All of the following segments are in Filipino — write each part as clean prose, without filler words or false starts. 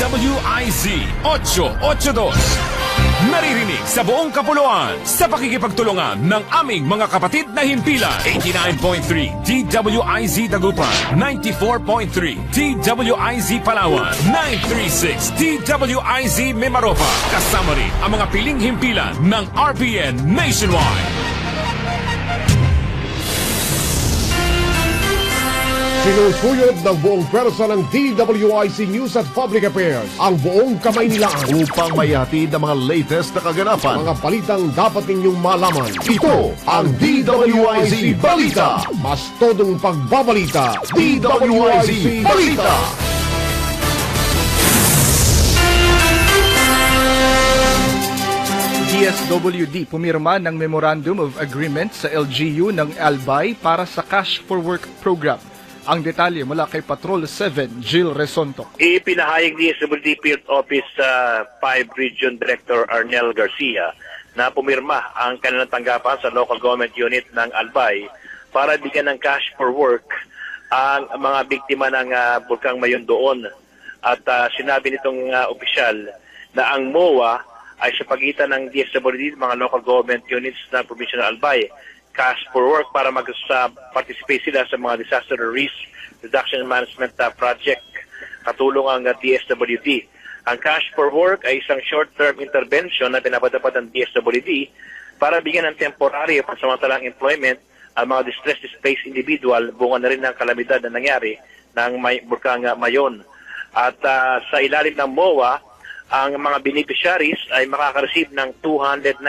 DWIZ 882. Naririnig sa buong kapuluan sa pakikipagtulungan ng aming mga kapatid na himpilan. 89.3 DWIZ Dagupan, 94.3 DWIZ Palawan, 936 DWIZ Mimaropa. Kasama rin ang mga piling himpilan ng RPN Nationwide. Sinusuyod ng buong pwersa ng DWIC News at Public Affairs ang buong Kamaynilaan upang mayhatid ang mga latest na kaganapan. Mga balitang dapat ninyong malaman. Ito ang DWIC Balita. Mas todong pagbabalita. DWIC Balita. DSWD pumirma ng Memorandum of Agreement sa LGU ng Albay para sa Cash for Work program. Ang detalye mula kay Patrol 7, Jill Resonto. Ipinahayag ni DSWD Field Office 5 Region Director Arnel Garcia na pumirma ang kanilang tanggapan sa local government unit ng Albay para bigyan ng cash for work ang mga biktima ng Bulkang Mayon doon. At sinabi nitong opisyal na ang MOA ay sa pagitan ng DSWD, mga local government units ng probinsya ng Albay, cash for work para mag-participate sila sa mga disaster risk reduction and management project. Katulong ang DSWD. Ang cash for work ay isang short-term intervention na pinapadapat ng DSWD para bigyan ng temporary o pansamantalang employment ang mga distressed displaced individual bunga na rin ng kalamidad na nangyari ng Bulkang Mayon. At sa ilalim ng MOA, ang mga beneficiaries ay makaka-receive ng 290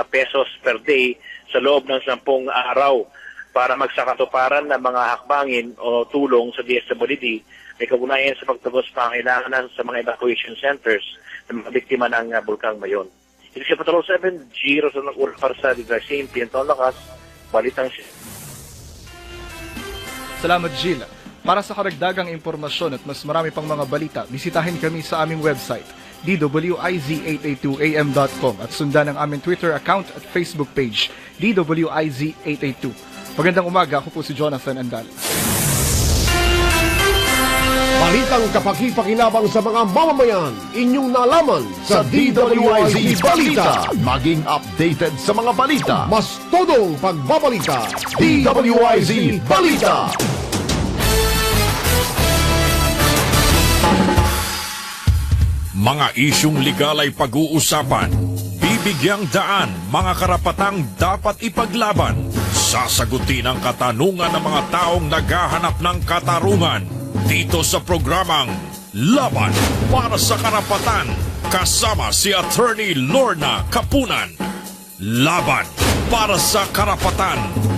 pesos per day sa loob ng 10 araw para magsakatuparan ng mga hakbangin o tulong sa DSWD. May kaugnayan sa pagtagos pangailangan sa mga evacuation centers ng mga biktima ng Bulkang Mayon. Ito si Patrol 7, Giro sa nag-ulat para sa Didrasin, Pientong Lakas, Balitang siya. Salamat, Jill. Para sa karagdagang impormasyon at mas marami pang mga balita, bisitahin kami sa aming website, dwiz882am.com at sundan ang aming Twitter account at Facebook page, dwiz882. Magandang umaga, ako po si Jonathan Andal. Balitang kapakipakinabang sa mga mamamayan, inyong nalaman Sa DWIC Balita, maging updated sa mga balita. mas todong pagbabalita. DWIC Balita. Mga isyung legal ay pag-uusapan. Bibigyang daan mga karapatang dapat ipaglaban. Sasagutin ang katanungan ng mga taong naghahanap ng katarungan. Dito sa programang Laban para sa Karapatan. Kasama si Attorney Lorna Kapunan. Laban para sa Karapatan.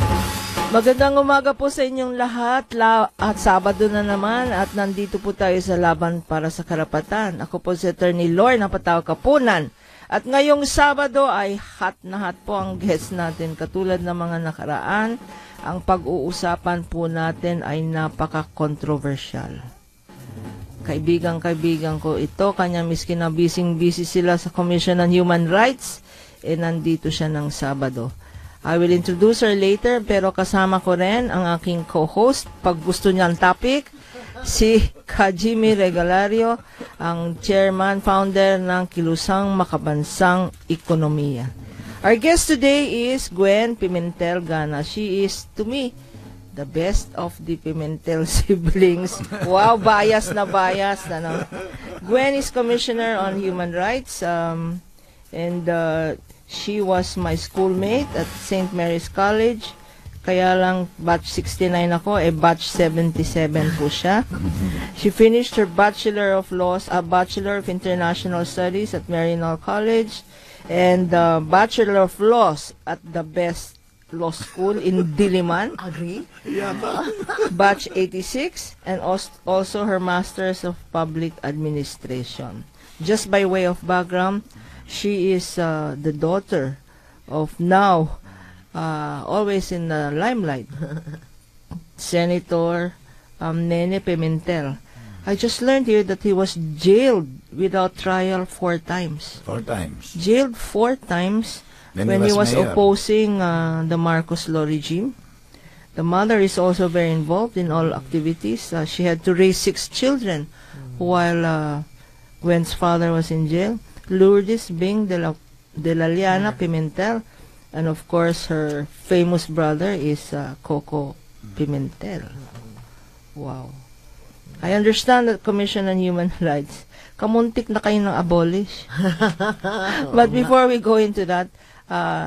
Magandang umaga po sa inyong lahat at Sabado na naman at nandito po tayo sa Laban para sa Karapatan. Ako po si Attorney Lorna Kapunan at ngayong Sabado ay hot na hot po ang guest natin. Katulad ng mga nakaraan, ang pag-uusapan po natin ay napaka-controversial. Kaibigan ko ito, kanya miskin na busy sila sa Commission on Human Rights, nandito siya ng Sabado. I will introduce her later, pero kasama ko rin ang aking co-host, pag gusto niyang topic, si Kajimi Regalario, ang chairman, founder ng Kilusang Makabansang Ekonomiya. Our guest today is Gwen Pimentel Gana. She is, to me, the best of the Pimentel siblings. Wow, bias na bias. Ano? Gwen is Commissioner on Human Rights, and she was my schoolmate at St. Mary's College. Kaya lang batch 69 ako, batch 77 po siya. She finished her Bachelor of Laws, a Bachelor of International Studies at Maryknoll College, and Bachelor of Laws at the best law school in Diliman. Agree? Batch 86, and also her Masters of Public Administration. Just by way of background, she is the daughter of now, always in the limelight, Senator Nene Pimentel. I just learned here that he was jailed without trial 4 times. 4 times. Jailed 4 times when he was mayor. opposing the Marcos law regime. The mother is also very involved in all activities. She had to raise 6 children while Gwen's father was in jail. Lourdes Bing de la Liana Pimentel. And of course, her famous brother is Coco Pimentel. Wow. I understand that Commission on Human Rights, kamuntik na kayo ng abolish. But before we go into that,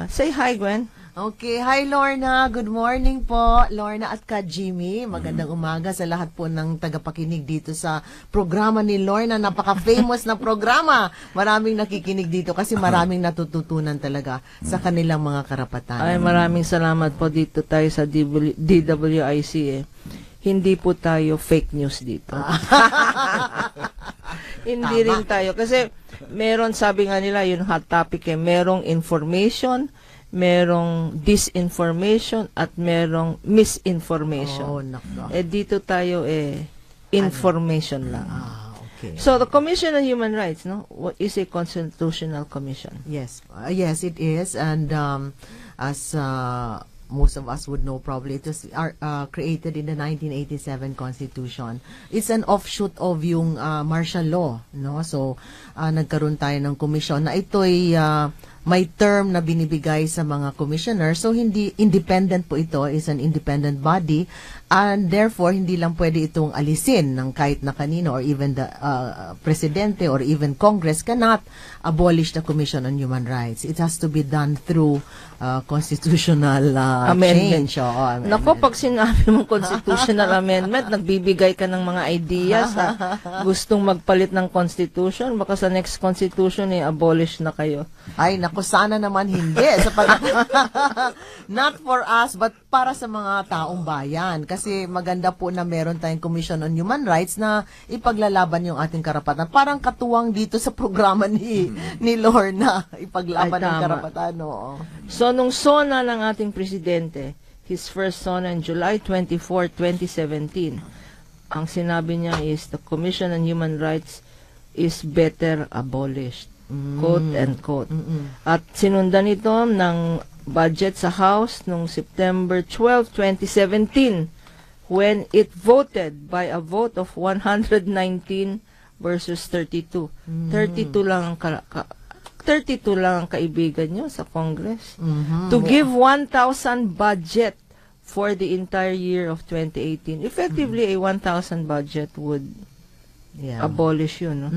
say hi, Gwen. Okay, hi Lorna. Good morning po, Lorna at Ka Jimmy. Magandang umaga sa lahat po ng tagapakinig dito sa programa ni Lorna. Napaka-famous na programa. Maraming nakikinig dito kasi maraming natututunan talaga sa kanilang mga karapatan. Ay, maraming salamat po dito tayo sa DWIC eh. Hindi po tayo fake news dito. Hindi rin tayo. Kasi meron, sabi nga nila, yung hot topic eh, merong information, merong disinformation, at merong misinformation. Oh, nako. Eh, dito tayo information lang. Okay. So, the Commission on Human Rights, no, is a constitutional commission. Yes. Yes, it is. And as most of us would know probably, it was created in the 1987 Constitution. It's an offshoot of yung martial law, no? So, nagkaroon tayo ng komisyon na ito'y may term na binibigay sa mga commissioner. So, hindi independent po ito, is an independent body, and therefore, hindi lang pwede itong alisin ng kahit na kanino, or even the presidente or even Congress cannot abolish the Commission on Human Rights. It has to be done through constitutional Amendment. change. Amendment. Nako, pag sinabi mong constitutional amendment, nagbibigay ka ng mga ideas, ha? Gustong magpalit ng constitution, baka sa next constitution, abolish na kayo. Ay, naku, sana naman hindi. Not for us, but para sa mga taong bayan. Kasi maganda po na meron tayong Commission on Human Rights na ipaglalaban yung ating karapatan. Parang katuwang dito sa programa ni Lorna, ipaglaban Ay, ng tama. karapatan. Oo. So, nung SONA ng ating presidente, his first SONA on July 24, 2017, ang sinabi niya is, the Commission on Human Rights is better abolished. Quote and quote. At sinundan ito ng budget sa House noong September 12, 2017, when it voted by a vote of 119 versus 32. 32 lang ang 32 lang ang kaibigan nyo sa Congress. To give 1,000 budget for the entire year of 2018. Effectively, a 1,000 budget would abolish yun, no?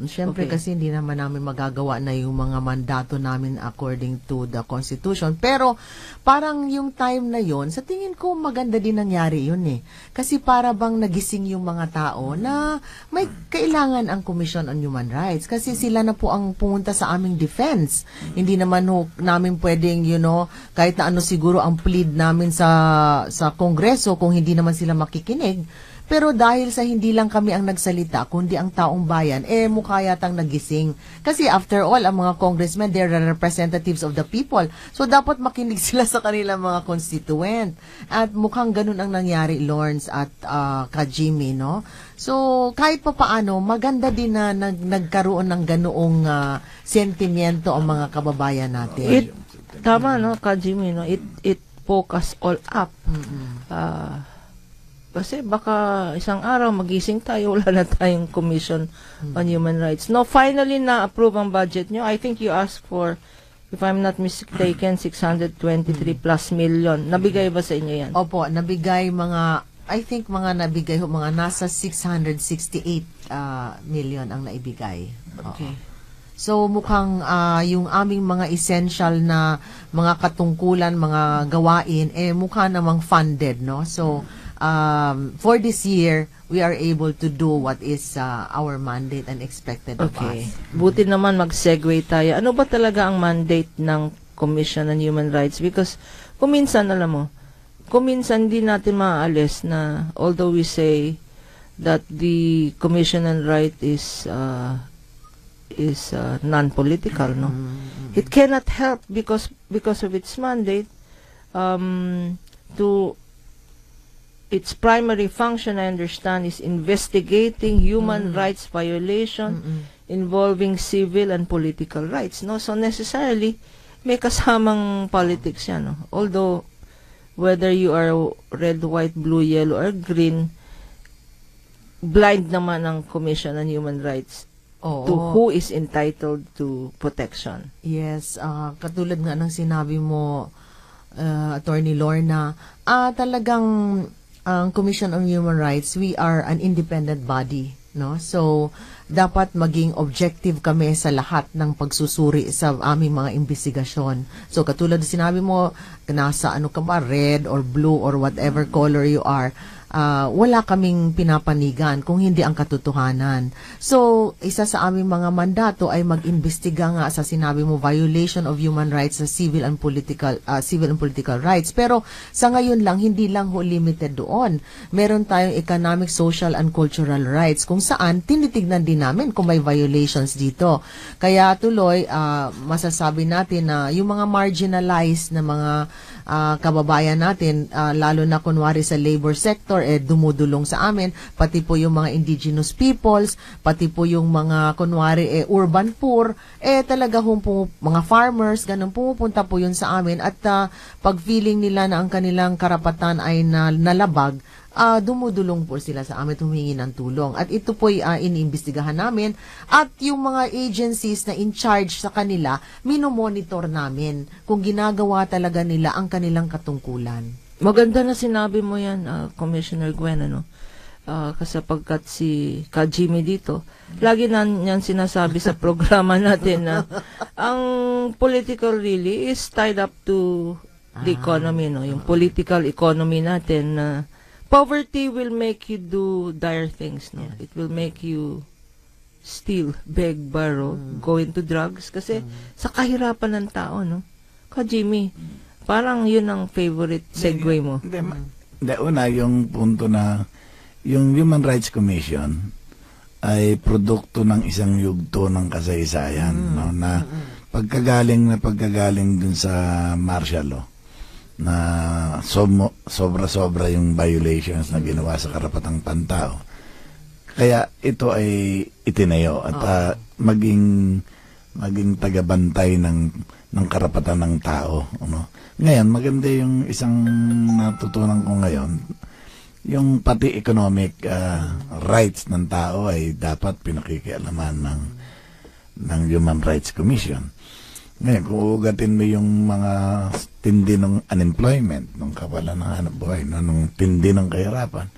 Siyempre Okay. kasi hindi naman namin magagawa na yung mga mandato namin according to the Constitution. Pero parang yung time na yon, sa tingin ko maganda din nangyari yun eh. Kasi para bang nagising yung mga tao na may kailangan ang Commission on Human Rights. Kasi sila na po ang pumunta sa aming defense. Hindi naman namin pwedeng, kahit na ano siguro ang plead namin sa Kongreso kung hindi naman sila makikinig. Pero dahil sa hindi lang kami ang nagsalita, kundi ang taong bayan, mukha yatang nagising. Kasi after all, ang mga congressmen, they're the representatives of the people. So, dapat makinig sila sa kanilang mga constituent. At mukhang ganun ang nangyari, Lawrence at Kajimi, no? So, kahit pa paano, maganda din na nagkaroon ng ganoong sentimiento ang mga kababayan natin. Tama, no, Kajimi, no? It focus all up. Kasi baka isang araw magising tayo, wala na tayong Commission on Human Rights. No, finally na-approve ang budget nyo. I think you asked for, if I'm not mistaken, 623 plus million. Nabigay ba sa inyo yan? Opo, nabigay nabigay mga nasa 668 million ang naibigay. Okay. So mukhang yung aming mga essential na mga katungkulan, mga gawain, mukha namang funded, no? So for this year, we are able to do what is our mandate and expected of Okay. us. Buti naman mag-segue tayo. Ano ba talaga ang mandate ng Commission on Human Rights? Because kuminsan, alam mo, kuminsan hindi natin maaalis na although we say that the Commission on Rights is non-political, no? It cannot help because of its mandate to its primary function, I understand, is investigating human rights violation involving civil and political rights, no? So necessarily may kasamang politics yan, no? Although whether you are red, white, blue, yellow, or green, blind naman ang Commission on Human Rights Oo. to who is entitled to protection. Yes, katulad nga ng sinabi mo, Attorney Lorna, talagang ang Commission on Human Rights, we are an independent body, no? So, dapat maging objective kami sa lahat ng pagsusuri sa aming mga investigasyon. So, katulad ng sinabi mo, nasa ano ka ba, red or blue or whatever color you are, wala kaming pinapanigan kung hindi ang katotohanan. So, isa sa aming mga mandato ay mag-imbestiga nga sa sinabi mo violation of human rights sa civil and political rights. Pero sa ngayon lang, hindi lang ho limited doon. Meron tayong economic, social and cultural rights kung saan tinitignan din namin kung may violations dito. Kaya tuloy, masasabi natin na yung mga marginalized na mga kababayan natin, lalo na kunwari sa labor sector, dumudulong sa amin, pati po yung mga indigenous peoples, pati po yung mga kunwari urban poor, talaga mga farmers, ganun, pumupunta po yun sa amin at pag feeling nila na ang kanilang karapatan ay nalabag, dumudulong po sila sa amin, humingi ng tulong. At ito po iniimbestigahan namin at yung mga agencies na in charge sa kanila, minomonitor namin kung ginagawa talaga nila ang kanilang katungkulan. Maganda na sinabi mo yan, Commissioner Gwen, ano? Kasapagkat si Kajimi dito, lagi na yan sinasabi sa programa natin na ang political really is tied up to the economy, no? Yung political economy natin na poverty will make you do dire things, no? It will make you steal, beg, borrow, go into drugs kasi sa kahirapan ng tao, no? Kajimi, parang yun ang favorite segue mo. Hindi, una, yung punto na yung Human Rights Commission ay produkto ng isang yugto ng kasaysayan, no? Na pagkagaling dun sa martial law na sobra-sobra yung violations na ginawa sa karapatang pantao. Kaya ito ay itinayo at maging tagabantay ng karapatan ng tao, no? Ngayon, maganda yung isang natutunan ko ngayon, yung pati economic rights ng tao ay dapat pinakikialaman ng Human Rights Commission. Ngayon, kung ugatin mo yung mga tindi ng unemployment, ng kawalan ng hanap buhay, ng tindi ng kahirapan,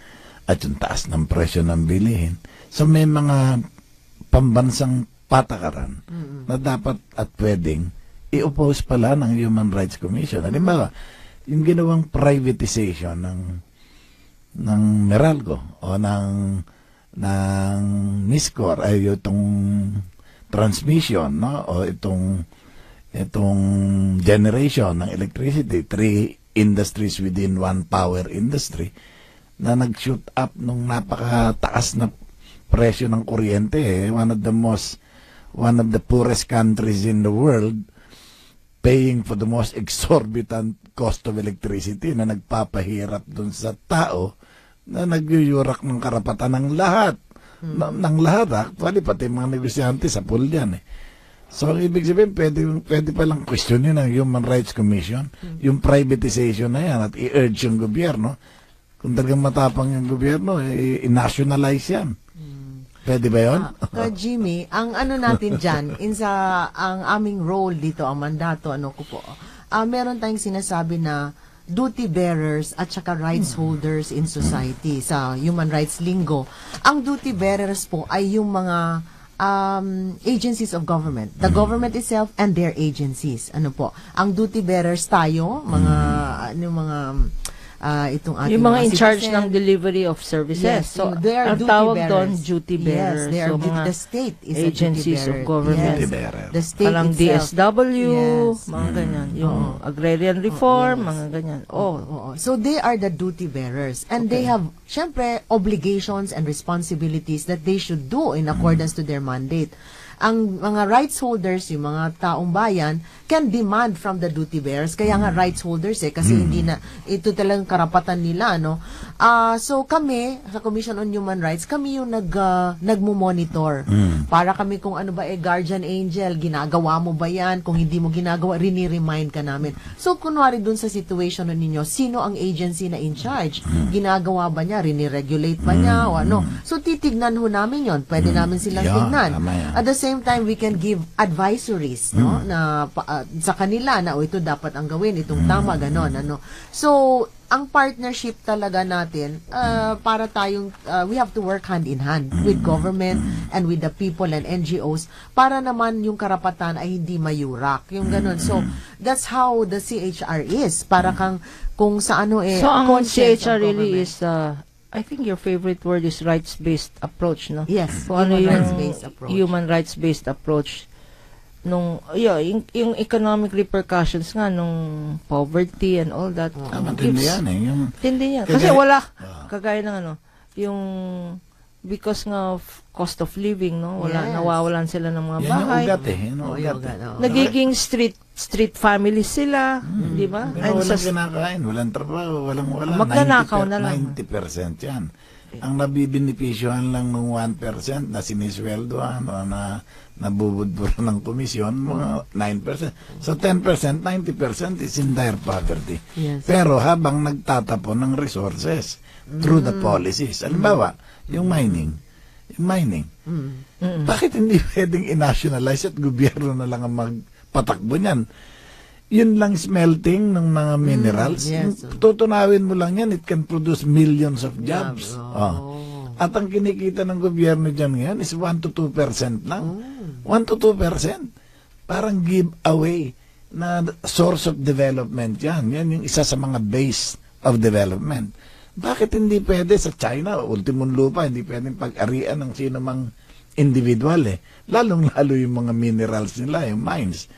at yung taas ng presyo ng bilihin, so may mga pambansang patakaran na dapat at pwedeng i-oppose pala ng Human Rights Commission. Halimbawa, yung ginawang privatization ng Meralco o ng Miscor ay itong transmission, no? O itong generation ng electricity, 3 industries within one power industry na nag-shoot up nung napakataas na presyo ng kuryente. One of the poorest countries in the world paying for the most exorbitant cost of electricity na nagpapahirap dun sa tao na nagyuyurak ng karapatan ng lahat. Ng lahat, actually, pati mga negosyante sa pool yan. So, ibig sabihin, pwede palang questionin ng Human Rights Commission yung privatization na yan at i-urge yung gobyerno. Kung talagang matapang yung gobyerno, i-nationalize yan. Pwede ba yun? Jimmy, ang ano natin dyan, ang aming role dito, ang mandato, meron tayong sinasabi na duty bearers at saka rights holders in society sa human rights lingo. Ang duty bearers po ay yung mga agencies of government. The government itself and their agencies. Ang duty bearers tayo, itong ating yung mga in charge citizen, ng delivery of services. Yes, so, they are ang duty tawag bearers. doon, duty bearers. Yes, they are so, mga the state is agencies a duty of bearer. government. Yes, bearer. the state Parang itself. DSW, Yes. mga ganyan. Yung agrarian reform, yes. mga ganyan. So they are the duty bearers and they have syempre obligations and responsibilities that they should do in accordance to their mandate. ang mga rights holders, yung mga taong bayan, can demand from the duty bearers. Kaya nga rights holders kasi hindi na, ito talagang karapatan nila, no? So kami, sa Commission on Human Rights, kami yung nagmo-monitor. Para kami kung ano ba, guardian angel, ginagawa mo ba yan? Kung hindi mo ginagawa, rini-remind ka namin. So kunwari dun sa situation ninyo, sino ang agency na in charge? Ginagawa ba niya? Rini-regulate ba niya? O ano? So titignan ho namin yon. Pwede namin silang tignan. At the same time, we can give advisories, no? Na sa kanila na ito dapat ang gawin, itong tama, ganon, ano. So ang partnership talaga natin, para tayong, we have to work hand in hand with government and with the people and NGOs para naman yung karapatan ay hindi mayurak. Yung ganun. So, that's how the CHR is. Para kang, kung sa ano So, ang CHR really is, I think your favorite word is rights-based approach, no? Yes, kung ano yung rights-based approach. human rights-based approach nung yung economic repercussions nga nung poverty and all that. Matindi yan eh. Tindi yan. Kasi wala, kagaya ng ano, yung because nga of cost of living, no? Wala, nawawalan sila ng mga bahay. Yan yung ugat eh. Yan yung ugat. Nagiging street families sila, di ba? Walang kinakain, walang trabaho, walang magnanakaw na lang. 90% yan. Ang nabibinipisyohan lang ng 1% na sinisweldohan o na nabubudburo ng komisyon, mga 9%. So 10%, 90% is in dire poverty. Yes. Pero habang nagtatapon ng resources through the policies. Halimbawa, yung mining. Bakit hindi pwedeng i-nationalize at gobyerno na lang ang magpatakbo niyan? Yun lang smelting ng mga minerals. Yes. Tutunawin mo lang yan, it can produce millions of jobs. At ang kinikita ng gobyerno dyan ngayon is 1 to 2% lang. 1 to 2%. Parang giveaway na source of development yan. Yan yung isa sa mga base of development. Bakit hindi pwede sa China, ultimong lupa, hindi pwedeng pag-arian ng sino mang individual eh. Lalong-lalo yung mga minerals nila, yung mines.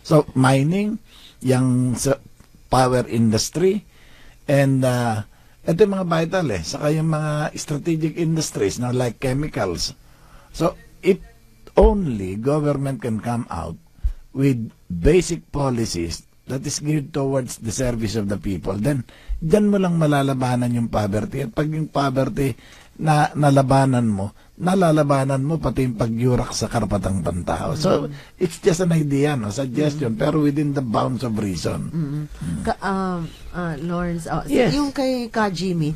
So, mining, yung power industry, and ito yung mga vital eh. Saka yung mga strategic industries na like chemicals. So, if only government can come out with basic policies that is geared towards the service of the people, then dyan mo lang malalabanan yung poverty. At pag yung poverty na nalalabanan mo pati yung pagyurak sa karapatang pantao. So, it's just an idea, no? Suggestion, pero within the bounds of reason. Lawrence, Yes. yung kay Ka Jimmy,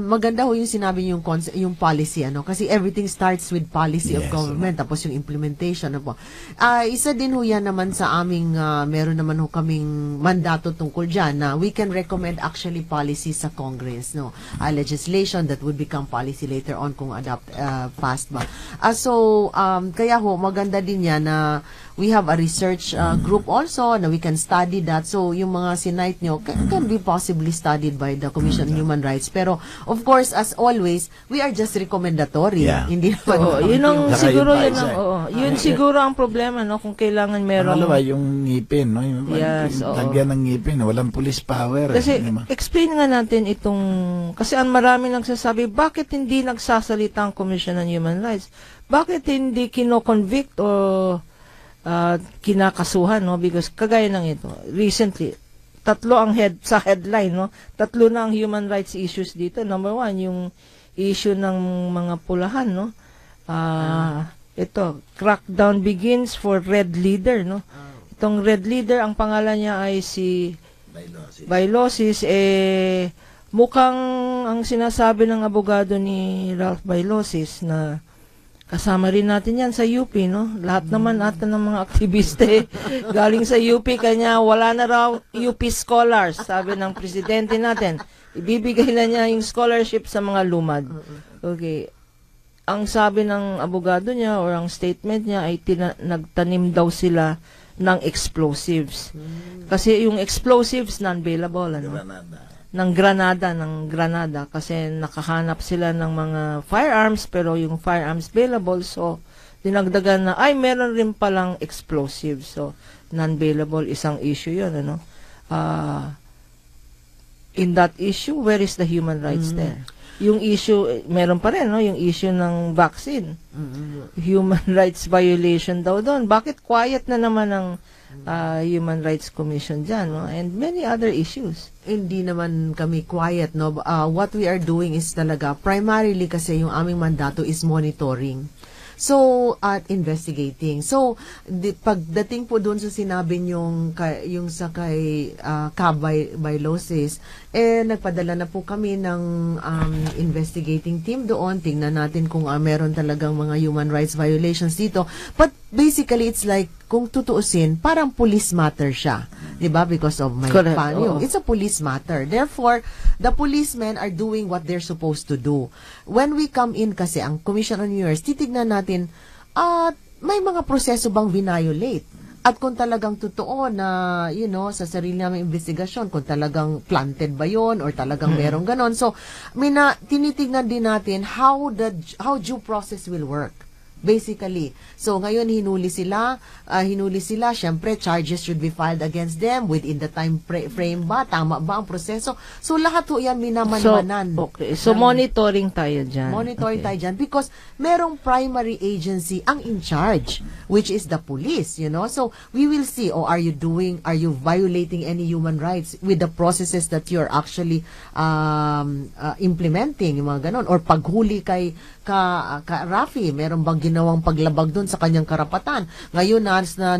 maganda ho yung sinabi yung yung policy, ano? Kasi everything starts with policy of government, tapos yung implementation, ano po. Isa din ho yan naman sa aming, meron naman ho kaming mandato tungkol dyan na we can recommend actually policies sa Congress, no? Legislation that would become policy later on kung passed ba. So, kaya ho, maganda din yan na we have a research group also na we can study that. So, yung mga sinite nyo can be possibly studied by the Commission on Human Rights. Pero, of course, as always, we are just recommendatory. Hindi naman. Yun ang siguro, yun siguro ang problema, no? Kung kailangan meron. Pangalawa, yung ngipin, no? Yung lagyan ng ngipin, walang police power. Kasi, explain nga natin itong, kasi ang marami nagsasabi, bakit hindi nagsasalita ang Commission on Human Rights? Bakit hindi kino-convict o kinakasuhan, no? Because kagaya ng ito, recently, tatlo ang sa headline, no? Tatlo na ang human rights issues dito. Number one, yung issue ng mga pulahan, no? Ito, crackdown begins for red leader, no? Itong red leader, ang pangalan niya ay si Bailosis. Mukhang ang sinasabi ng abogado ni Ralph Bailosis na kasama rin natin yan sa UP, no? Lahat naman ata ng mga aktiviste galing sa UP, kanya wala na raw UP scholars, sabi ng presidente natin. Ibibigay na niya yung scholarship sa mga lumad. Okay. Ang sabi ng abogado niya or ang statement niya ay nagtanim daw sila ng explosives. Kasi yung explosives non-bailable, ano? ng granada kasi nakahanap sila ng mga firearms pero yung firearms bailable, so dinagdagan na ay meron rin palang explosives, so non-bailable, isang issue yun, ano. In that issue, where is the human rights there? yung issue, meron pa rin, no? Yung issue ng vaccine. Human rights violation daw doon. Bakit quiet na naman ang Human Rights Commission dyan, no? And many other issues. Hindi naman kami quiet, no? What we are doing is talaga, primarily kasi yung aming mandato is monitoring. So, at investigating. So, pagdating po doon sa sinabi yung sa kay Bylosis, nagpadala na po kami ng investigating team doon. Tingnan natin kung meron talagang mga human rights violations dito. But basically, it's like, kung tutuusin, parang police matter siya. 'Di ba? Because of my panyo. It's a police matter. Therefore, the policemen are doing what they're supposed to do. When we come in kasi, ang Commission on Human Rights, titignan natin, may mga proseso bang violate? At kung talagang totoo na, sa sarili naming investigasyon, kung talagang planted ba yon or talagang merong ganon. So, tinitignan din natin how due process will work. Basically. So, ngayon, hinuli sila, syempre, charges should be filed against them within the time frame ba? Tama ba ang proseso? So, lahat ho yan minamanmanan. So, monitoring tayo dyan. Monitoring tayo dyan because merong primary agency ang in charge, which is the police, So, we will see, are you violating any human rights with the processes that you're actually implementing, yung mga ganon. Or paghuli kay Rafi, meron bang ginawang paglabag doon sa kanyang karapatan? Ngayon,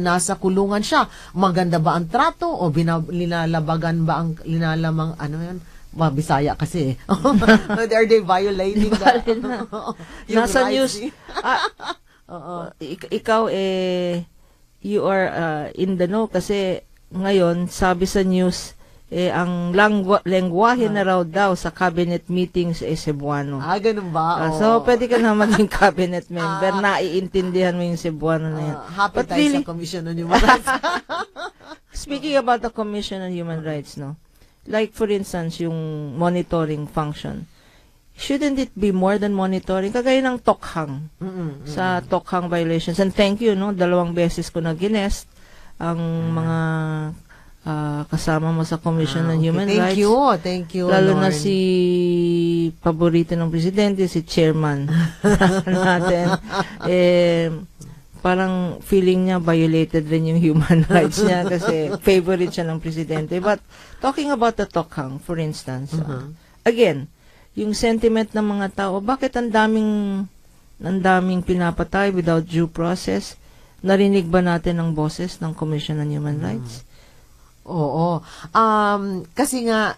nasa kulungan siya. Maganda ba ang trato o linalabagan ba ang linalamang, Bisaya kasi. Are they violating nasa news. Ikaw, you are in the know kasi ngayon, sabi sa news, ang lengguwahe na raw daw sa cabinet meetings Cebuano. Ganun ba? So, pwede ka na maging cabinet member, naiintindihan mo yung Cebuano na yan. Happy tayo sa Commission on Human Rights. Speaking about the Commission on Human Rights, no? Like, for instance, yung monitoring function. Shouldn't it be more than monitoring? Kagaya ng tokhang. Sa tokhang violations. And thank you, no? 2 beses ko na ginest ang mga kasama mo sa Commission on Human Rights. Thank you, Lalo Lord. na si paborito ng presidente, si chairman natin. Parang feeling niya violated rin yung human rights niya kasi favorite siya ng presidente. But talking about the tokhang, for instance, again, yung sentiment ng mga tao, bakit ang daming pinapatay without due process? Narinig ba natin ang boses ng Commission on Human Rights? Oo. Kasi nga,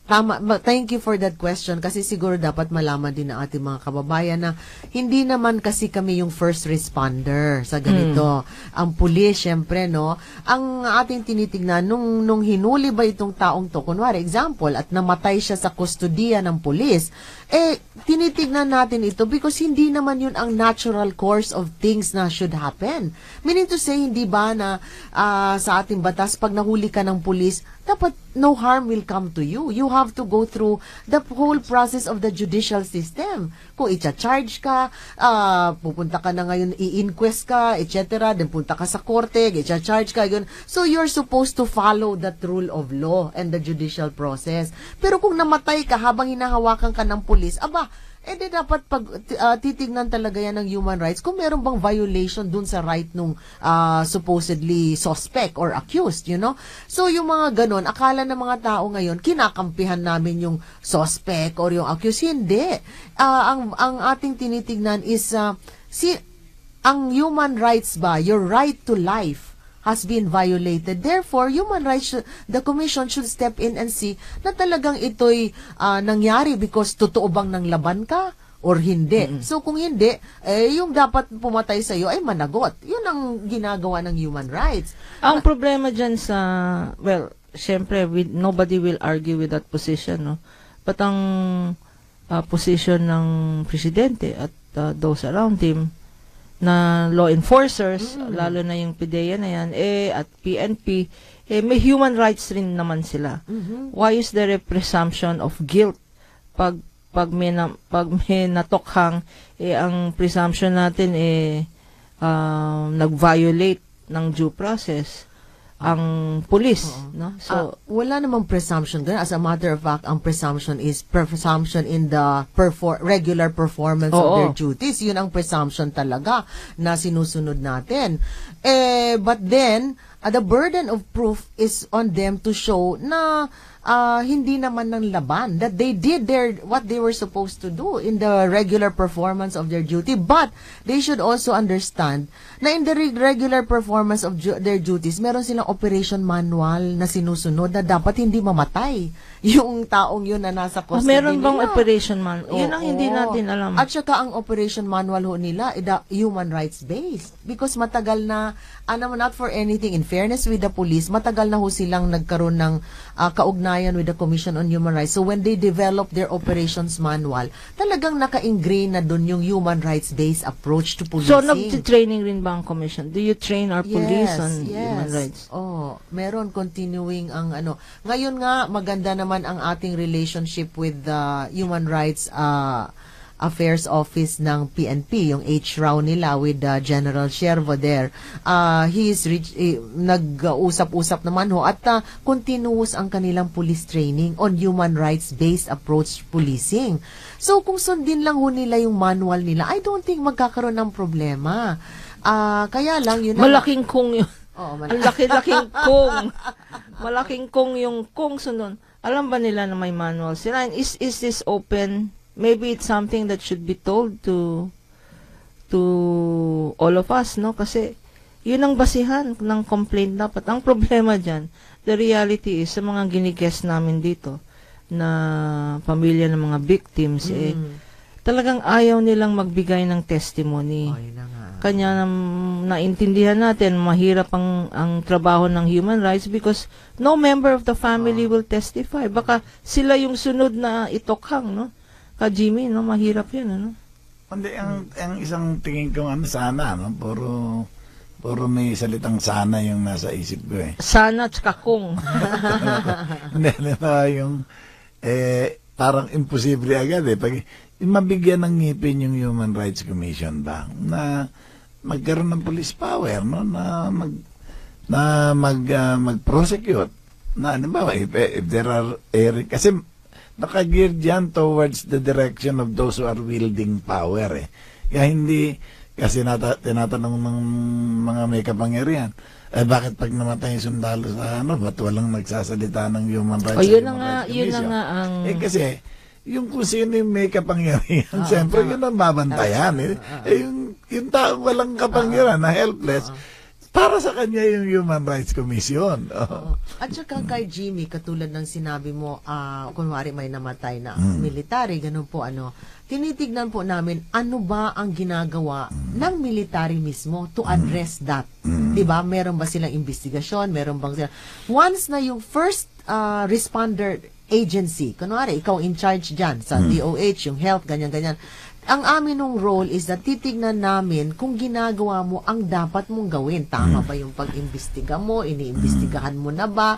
tama, thank you for that question kasi siguro dapat malaman din ng ating mga kababayan na hindi naman kasi kami yung first responder sa ganito. Ang pulis, syempre, no? Ang ating tinitignan, nung hinuli ba itong taong to, kunwari, example, at namatay siya sa kustodiya ng pulis, tinitignan natin ito because hindi naman yun ang natural course of things na should happen. Meaning to say, hindi ba na sa ating batas, pag nahuli ka ng pulis, dapat no harm will come to you. You have to go through the whole process of the judicial system. Kung i-charge ka, pupunta ka na ngayon, i-inquest ka, etc. Then punta ka sa korte, i-charge ka, yun. So you're supposed to follow that rule of law and the judicial process. Pero kung namatay ka habang hinahawakan ka ng pulis, dapat titignan talaga yan ng human rights kung meron bang violation dun sa right nung supposedly suspect or accused, So, yung mga ganon, akala ng mga tao ngayon, kinakampihan namin yung suspect or yung accused. Hindi. Ang ating tinitignan is, ang human rights ba, your right to life, has been violated. Therefore, the Commission should step in and see na talagang ito'y nangyari because totoo bang nanglaban ka or hindi. So, kung hindi, yung dapat pumatay sa'yo ay managot. Yun ang ginagawa ng human rights. Ang problema dyan syempre, nobody will argue with that position, no? But ang position ng presidente at those around him, na law enforcers, lalo na yung PDEA na yan, at PNP, may human rights rin naman sila. Why is there a presumption of guilt pag may natokhang, ang presumption natin nag-violate ng due process? ang pulis, no? So wala namang presumption doon. As a matter of fact, ang presumption is presumption in the regular performance of their duties. Yun ang presumption talaga na sinusunod natin. But then, the burden of proof is on them to show na hindi naman ng laban, that they did what they were supposed to do in the regular performance of their duty. But they should also understand na in the regular performance of their duties, meron silang operation manual na sinusunod na dapat hindi mamatay yung taong yun na nasa custody meron bang nila. operation manual? Yun ang hindi natin alam. At saka ang operation manual ho nila, human rights based. Because matagal na, not for anything, in fairness with the police, matagal na ho silang nagkaroon ng kaugnayan with the Commission on Human Rights. So when they develop their operations manual, talagang naka-ingrain na dun yung human rights based approach to policing. So nag-training rin ba ang commission? Do you train our police on human rights? Meron continuing ang Ngayon nga, maganda naman ang ating relationship with the Human Rights Affairs Office ng PNP, yung HRAW nila with General Siervo there. Nag-usap-usap naman ho at continuous ang kanilang police training on human rights-based approach policing. So kung sundin lang ho nila yung manual nila, I don't think magkakaroon ng problema. Kaya lang yun. Malaking kung yun. Ang laki-laking kung. Malaking kung yung kung sunod. Alam ba nila na may manual sila? And is this open? Maybe it's something that should be told to all of us, no? Kasi yun ang basihan ng complaint dapat. Ang problema dyan, the reality is, sa mga ginigest namin dito, na pamilya ng mga victims, talagang ayaw nilang magbigay ng testimony. Kanya naintindihan natin, mahirap ang trabaho ng human rights because no member of the family will testify. Baka sila yung sunod na itokhang, no? Ka Jimmy, no? Mahirap yun, ano? Hindi, ang isang tingin ko sana, no? Puro may salitang sana yung nasa isip ko eh. Sana tsaka kung. Hindi, yung parang imposible agad eh. Pag mabigyan ng ngipin yung Human Rights Commission ba na magkaroon ng police power, no, na mag-prosecute na ba if there are kasi nakagear diyan towards the direction of those who are wielding power eh. Kaya hindi kasi tinatanong ng mga may kapangyarihan, bakit pag namatay yung sundalo sa ba't walang nagsasalita ng human rights? Yun na nga ang kasi yung kung sino yung may kapangyarihan, siyempre yun ang babantayan. Yung taong walang kapangyarihan na helpless, para sa kanya yung Human Rights Commission. At saka kay Jimmy, katulad ng sinabi mo, kunwari may namatay na military, ganun po tinitignan po namin ano ba ang ginagawa ng military mismo to address that. Diba? Meron ba silang investigasyon? Meron bang sila? Once na yung first responder agency, kunwari, ikaw in charge dyan sa DOH, yung health, ganyan-ganyan. Ang amin nung role is that titignan namin kung ginagawa mo ang dapat mong gawin. Tama ba yung pag-imbestiga mo? Iniimbestigahan mo na ba?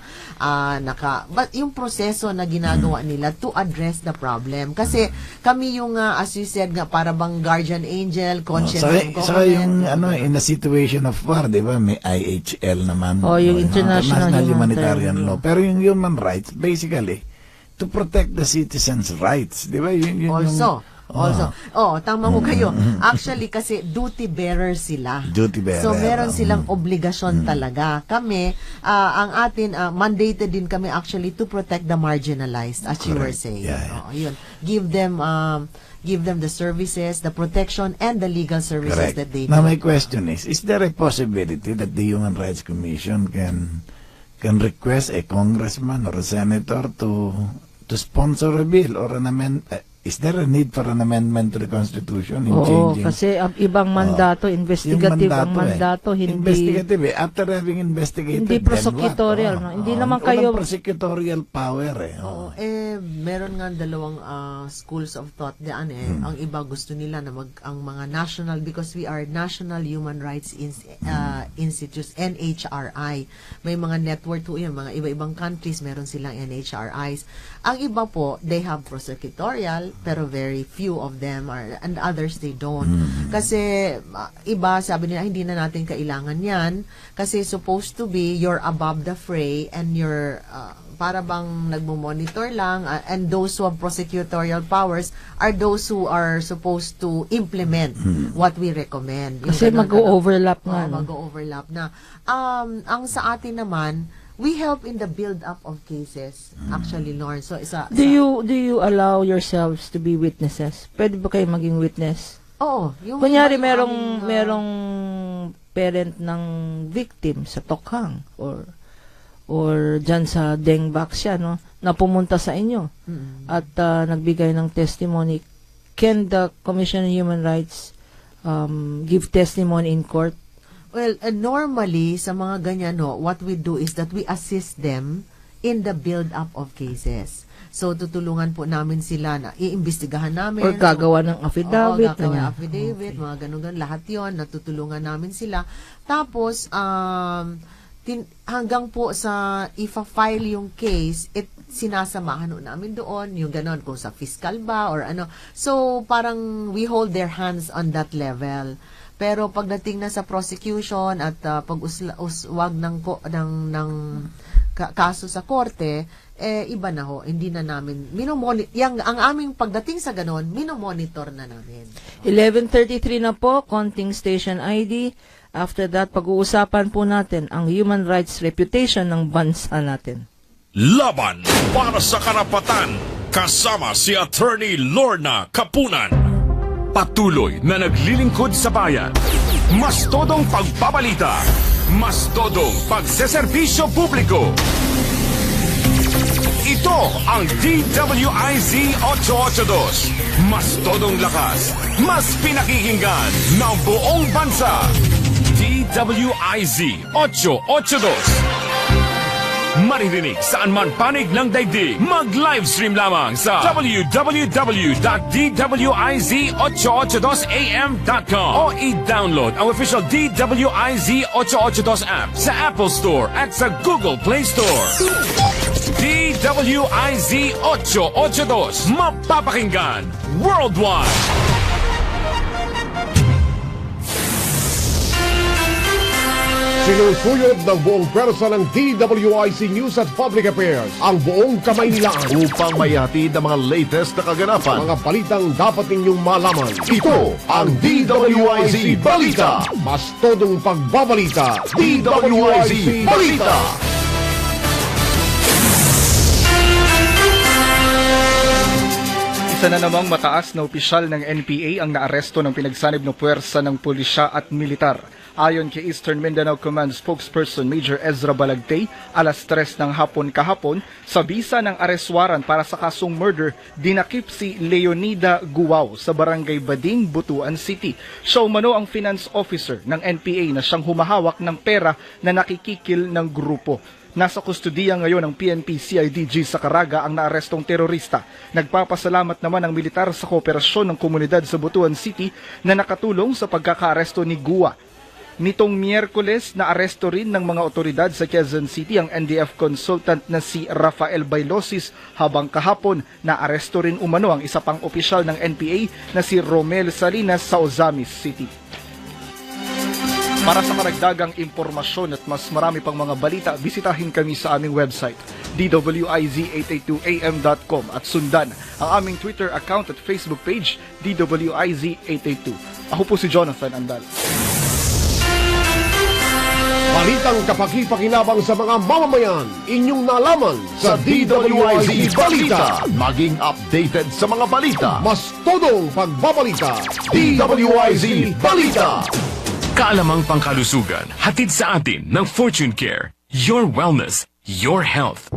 But yung proseso na ginagawa nila to address the problem. Kasi kami yung, as you said nga, para bang guardian angel, conscience of government. Saka yung, in a situation of war, di ba, may IHL naman. Yung International Humanitarian Law. Pero yung human rights, basically, to protect the citizens' rights. Di ba? Tama mo kayo. Actually, kasi duty bearer sila. Duty bearer. So, meron silang obligasyon talaga. Kami, ang atin, mandated din kami actually to protect the marginalized, as you were saying. Yun. Give them the services, the protection, and the legal services that they need. Now, my question is there a possibility that the Human Rights Commission can request a congressman or a senator to sponsor a bill or an amendment? Is there a need for an amendment to the Constitution in changing? Kasi ang ibang mandato, investigative ang mandato, hindi... Investigative After having investigated, hindi prosecutorial, no? Hindi naman kayo... Walang prosecutorial power meron nga dalawang schools of thought diyan Ang iba gusto nila na ang mga national, because we are National Human Rights Institutes, NHRI. May mga network po yun, mga iba-ibang countries, meron silang NHRIs. Ang iba po, they have prosecutorial, well, pero very few of them are, and others they don't. Kasi iba sabi nila hindi na natin kailangan yan kasi supposed to be you're above the fray and you're para bang nagmo-monitor lang, and those who have prosecutorial powers are those who are supposed to implement what we recommend. Kasi mag-o-overlap nga. Mag-o-overlap na. Ang sa atin naman, we help in the build-up of cases, actually, Lawrence. So, Do you allow yourselves to be witnesses? Pwede ba kayo maging witness? Oo. Kunyari, merong parent ng victim sa Tokhang or dyan sa Dengbak siya, no, na pumunta sa inyo at nagbigay ng testimony. Can the Commission on Human Rights give testimony in court? Well, normally, sa mga ganyan, no, what we do is that we assist them in the build-up of cases. So, tutulungan po namin sila na iimbestigahan namin. Or gagawa ng affidavit. Gagawa ng affidavit, mga ganun-ganun. Lahat yon natutulungan namin sila. Tapos, hanggang po sa ifa-file yung case, sinasamahan namin doon, yung ganon, kung sa fiscal ba or ano. So, parang we hold their hands on that level. Pero pagdating na sa prosecution at pag-uswag ng kaso sa korte, iba na ho, hindi na namin ang aming pagdating sa ganon, minomonitor na namin. 11:33 na po, counting station ID. After that, pag-uusapan po natin ang human rights reputation ng bansa natin. Laban para sa karapatan, kasama si Attorney Lorna Kapunan. Patuloy na naglilingkod sa bayan. Mas todong pagbabalita. Mas todong pagseserbisyo publiko. Ito ang DWIZ 882. Mas todong lakas. Mas pinakikinggan ng buong bansa. DWIZ 882. Maririnig saan man panig ng daigdig. Mag-livestream lamang sa www.dwiz882am.com o i-download ang official DWIZ 882 app sa Apple Store at sa Google Play Store. DWIZ 882. Mapapakinggan worldwide. Sinusuyod ng buong pwersa ng DWIC News at Public Affairs ang buong Kamaynilaan Upang maihatid ang mga latest na kaganapan. mga balitang dapat ninyong malaman. Ito ang DWIZ Balita. Mas todong pagbabalita. DWIZ Balita. Isa na namang mataas na opisyal ng NPA ang naaresto ng pinagsanib na puwersa ng pulisya at militar. Ayon kay Eastern Mindanao Command spokesperson Major Ezra Balagtay, alas 3 ng hapon kahapon, sa bisa ng arrest warrant para sa kasong murder, dinakip si Leonida Guwao sa Barangay Bading, Butuan City. Siya umano ang finance officer ng NPA na siyang humahawak ng pera na nakikikil ng grupo. Nasa kustudiya ngayon ng PNP-CIDG sa Caraga ang naarestong terorista. Nagpapasalamat naman ang militar sa kooperasyon ng komunidad sa Butuan City na nakatulong sa pagkakaaresto ni Guwa. Nitong Miyerkules, naaresto rin ng mga otoridad sa Quezon City ang NDF consultant na si Rafael Bailosis, habang kahapon naaresto rin umano ang isa pang opisyal ng NPA na si Romel Salinas sa Ozamis City. Para sa karagdagang impormasyon at mas marami pang mga balita, bisitahin kami sa aming website, dwiz882am.com, at sundan ang aming Twitter account at Facebook page, dwiz882. Ako po si Jonathan Andal. Balitang kapaki-pakinabang sa mga mamamayan, inyong nalaman Sa DWIZ Balita. Maging updated sa mga balita. mas todong pagbabalita. DWIZ Balita. Kaalamang pangkalusugan, hatid sa atin ng Fortune Care. Your wellness, your health.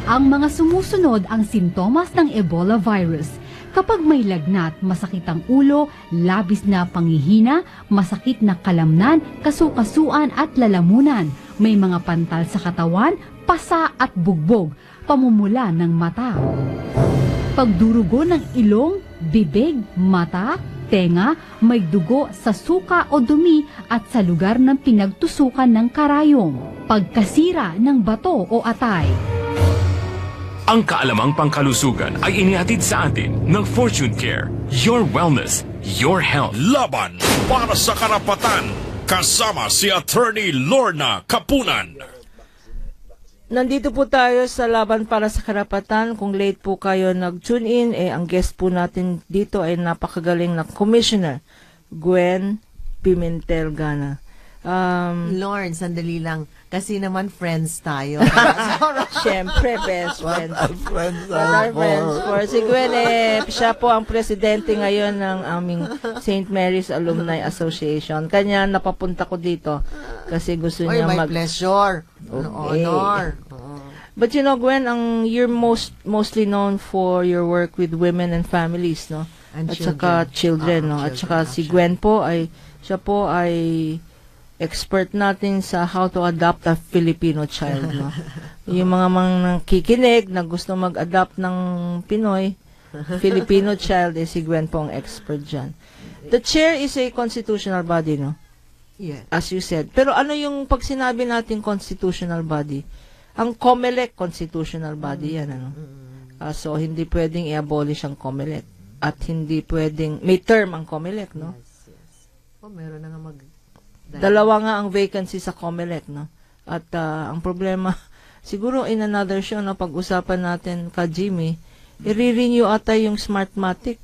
Ang mga sumusunod ang sintomas ng Ebola virus. Kapag may lagnat, masakit ang ulo, labis na panghihina, masakit na kalamnan, kasukasuan at lalamunan, may mga pantal sa katawan, pasa at bugbog, pamumula ng mata. Pagdurugo ng ilong, bibig, mata, tenga, may dugo sa suka o dumi at sa lugar ng pinagtusukan ng karayom. Pagkasira ng bato o atay. Ang kaalamang pangkalusugan ay inihatid sa atin ng Fortune Care. Your wellness, your health. Laban para sa karapatan. Kasama si Attorney Lorna Kapunan. Nandito po tayo sa Laban para sa Karapatan. Kung late po kayo nag-tune in, ang guest po natin dito ay napakagaling na Commissioner Gwen Pimentel Gana. Lord, sandali lang. Kasi naman friends tayo. Siyempre, best friends. Friends What are friends for? Si Gwen, siya po ang presidente ngayon ng aming St. Mary's Alumni Association. Kanya napapunta ko dito kasi gusto niya my pleasure. Okay. Honor. But you know, Gwen, you're mostly known for your work with women and families, no? And At saka children, no? At saka si Gwen po siya po ay expert natin sa how to adopt a Filipino child, no? Yung mga kikinig na gusto mag-adopt ng Pinoy, Filipino child, si Gwen po ang expert dyan. The chair is a constitutional body, no? Yeah. As you said. Pero ano yung pag sinabi natin constitutional body? Ang COMELEC constitutional body yan, ano? So, hindi pwedeng i-abolish ang COMELEC. At hindi pwedeng, may term ang COMELEC, no? Yes. Meron na nga Dalawa nga ang vacancy sa COMELEC, no? At ang problema, siguro in another show, no, pag-usapan natin ka Jimmy, i-renew ata yung Smartmatic.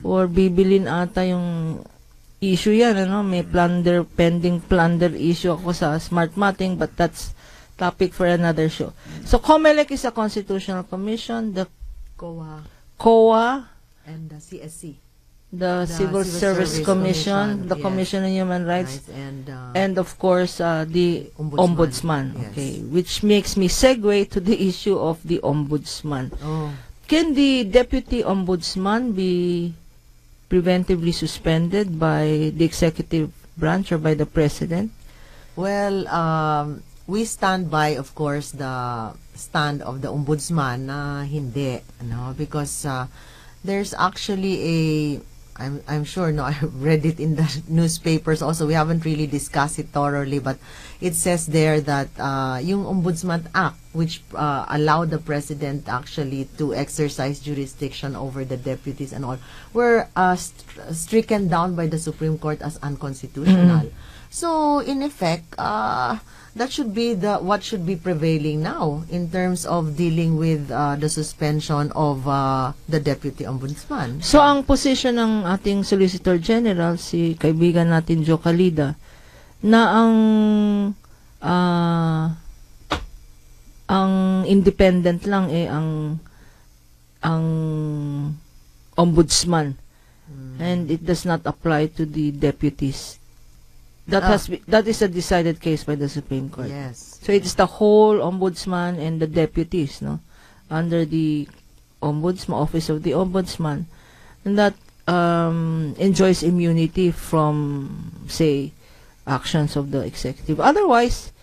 Or bibilin ata yung issue yan, ano? May pending plunder issue ako sa Smartmatic, but that's topic for another show. So, COMELEC is a constitutional commission, the COA, and the CSC. The Civil Service Commission, the yes. Commission on Human Rights, and of course, the Ombudsman. Yes. Okay, which makes me segue to the issue of the Ombudsman. Can the Deputy Ombudsman be preventively suspended by the executive branch or by the President? Well, we stand by, of course, the stand of the Ombudsman na hindi, no? Because there's actually I'm sure, no, I've read it in the newspapers also. We haven't really discussed it thoroughly, but it says there that yung Ombudsman Act, which allowed the President actually to exercise jurisdiction over the deputies and all, were stricken down by the Supreme Court as unconstitutional. So, in effect, that should be what should be prevailing now in terms of dealing with the suspension of the Deputy Ombudsman. So, ang position ng ating Solicitor General, si kaibigan natin Joe Calida, na ang independent lang ang Ombudsman, and it does not apply to the deputies. That is a decided case by the Supreme Court. Yes. So it's the whole Ombudsman and the deputies, no, under the Ombudsman, Office of the Ombudsman, and that enjoys immunity from, say, actions of the executive. Otherwise,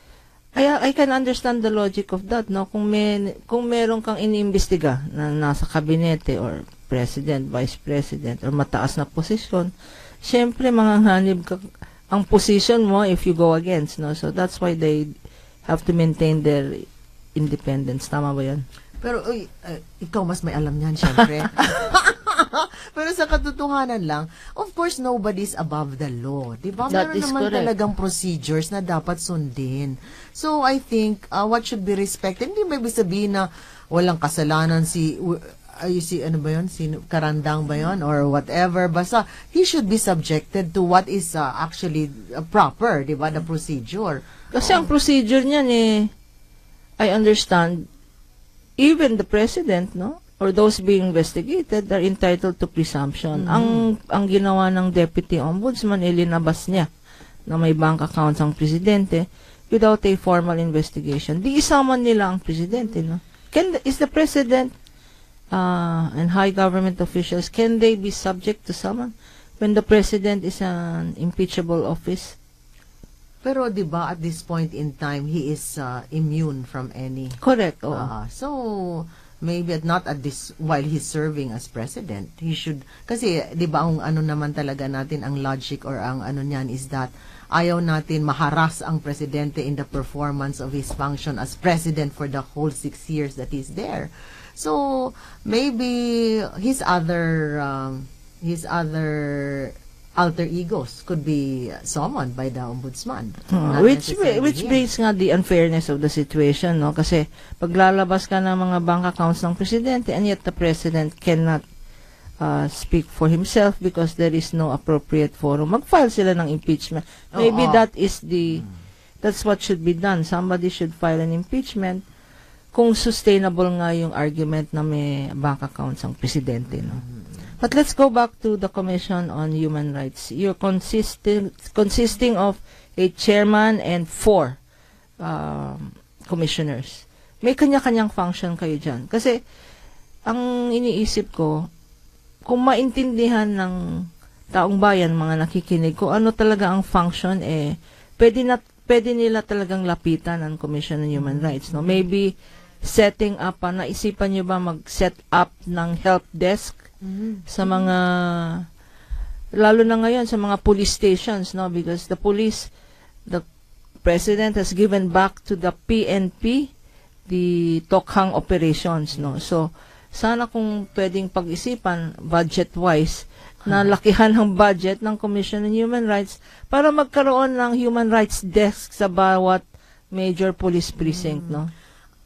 I can understand the logic of that, no? Kung meron kang iniimbestiga na nasa kabinete or president, vice president, or mataas na posisyon, syempre manghanib ka ang position mo if you go against, no? So that's why they have to maintain their independence. Tama ba yan? Pero ikaw mas may alam niyan, syempre. Pero sa katotohanan lang, of course, nobody's above the law. Diba? Meron naman talagang procedures na dapat sundin. So, I think, what should be respected, hindi ba ibig sabihin na walang kasalanan si ano ba yun? Si Karandang ba yun? Or whatever. Basta, he should be subjected to what is actually proper, di ba? The procedure. Kasi ang procedure niyan I understand, even the president, no? Or those being investigated are entitled to presumption. Ang ginawa ng Deputy Ombudsman, linabas niya na may bank accounts ang presidente without a formal investigation. Di isaman nila ang presidente, no? Is the president and high government officials, can they be subject to summon when the president is an impeachable office? Pero 'di ba at this point in time he is immune from any. Correct. So maybe not at this while he's serving as president. He should kasi 'di ba ang ano naman talaga natin ang logic or ang ano niyan is that ayaw natin maharas ang presidente in the performance of his function as president for the whole 6 years that he's there. So maybe his other alter egos could be summoned by the ombudsman. Not Which necessarily him. brings nga the unfairness of the situation, no? Kasi paglalabas ka ng mga bank accounts ng presidente and yet the president cannot speak for himself because there is no appropriate forum. Mag-file sila ng impeachment. Maybe that's what should be done. Somebody should file an impeachment kung sustainable nga yung argument na may bank accounts ang presidente, no? But let's go back to the Commission on Human Rights. You're consisting of a chairman and 4 commissioners. May kanya-kanyang function kayo dyan. Kasi, ang iniisip ko, kung maintindihan ng taong bayan, mga nakikinig, kung ano talaga ang function, pwede nila talagang lapitan ang Commission on Human Rights. No? Maybe, setting up, naisipan nyo ba mag-set up ng help desk sa mga, lalo na ngayon, sa mga police stations, no? Because the president has given back to the PNP the Tokhang operations, no? So, sana kung pwedeng pag-isipan, budget-wise, na lakihan ang budget ng Commission on Human Rights para magkaroon ng human rights desk sa bawat major police precinct, no?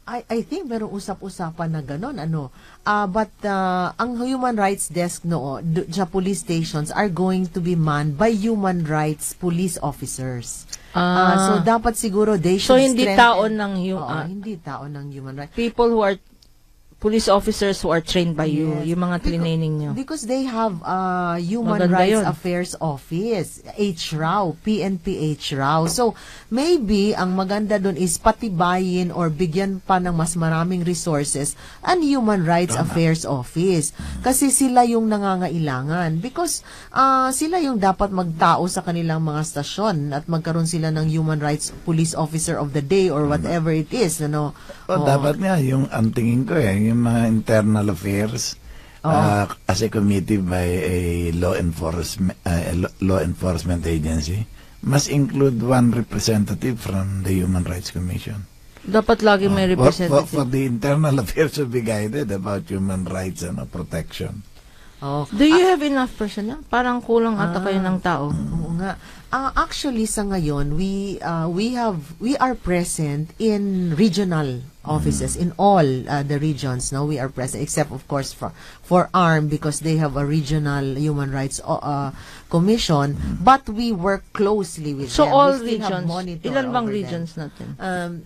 I think merong usap-usapan na gano'n, but ang human rights desk sa police stations are going to be manned by human rights police officers. So dapat siguro they should hindi taon ng hindi taon ng human rights. People who are police officers who are trained by you, yung mga training nyo. Because they have Human Maganda Rights yun. Affairs Office, HRAW, PNP HRAW. So, maybe, ang maganda doon is patibayin or bigyan pa ng mas maraming resources ang Human Rights Affairs Office. Kasi sila yung nangangailangan. Because sila yung dapat magtao sa kanilang mga stasyon at magkaroon sila ng Human Rights Police Officer of the Day or whatever it is. Dapat nga, yung ang tingin ko yung mga internal affairs as a committee by a law enforcement agency must include one representative from the Human Rights Commission. Dapat lagi may representative. For the internal affairs to be guided about human rights and protection. Do you have enough personnel? Parang kulang ata kayo ng tao. Oo nga. Actually, sa ngayon, we are present in regional offices in all the regions. No, we are present, except of course for ARM because they have a regional human rights commission. But we work closely with So them. all We still have regions. monitor Ilan bang over regions them. natin?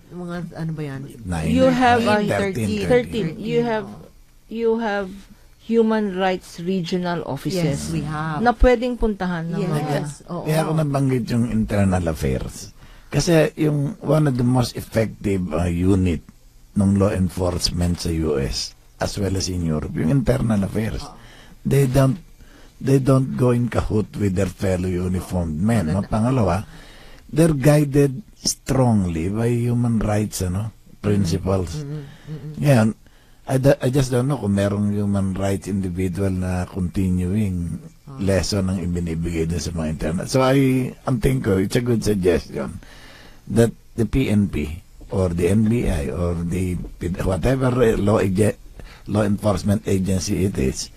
Mga ano ba yan? 9, You have 13. 13. You have human rights regional offices. Yes, we have. Na pwedeng puntahan ng mga. Yes. Oo. Kaya ako nabanggit yung internal affairs. Kasi yung one of the most effective unit ng law enforcement sa US as well as in Europe, yung internal affairs. They don't go in cahoot with their fellow uniformed men. No? Pangalawa, they're guided strongly by human rights principles. Yan. I just don't know kung merong human rights individual na continuing lesson ang ibinibigay dun sa mga internet. So ang think ko, it's a good suggestion that the PNP or the NBI or the whatever law enforcement agency it is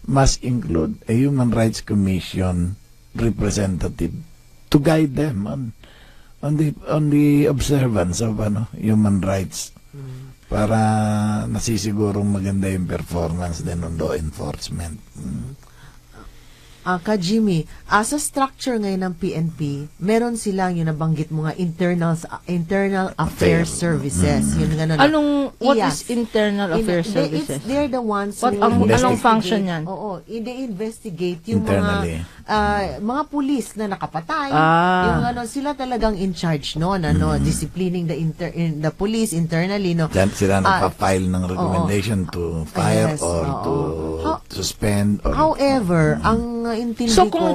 must include a human rights commission representative to guide them on the observance of human rights. Para nasisigurong maganda yung performance din ng law enforcement. Jimmy, sa structure ngayon ng PNP, meron silang yung nabanggit mo nga internal affairs services. Yun ganun. What is internal affairs services? They're the ones anong function yan? Oo, they-investigate yung Internally. mga pulis na nakapatay. Yung sila talagang in charge disciplining the police internally. Diyan sila nagpa-file ng recommendation to fire or to suspend. However, ang intindi So ko... kung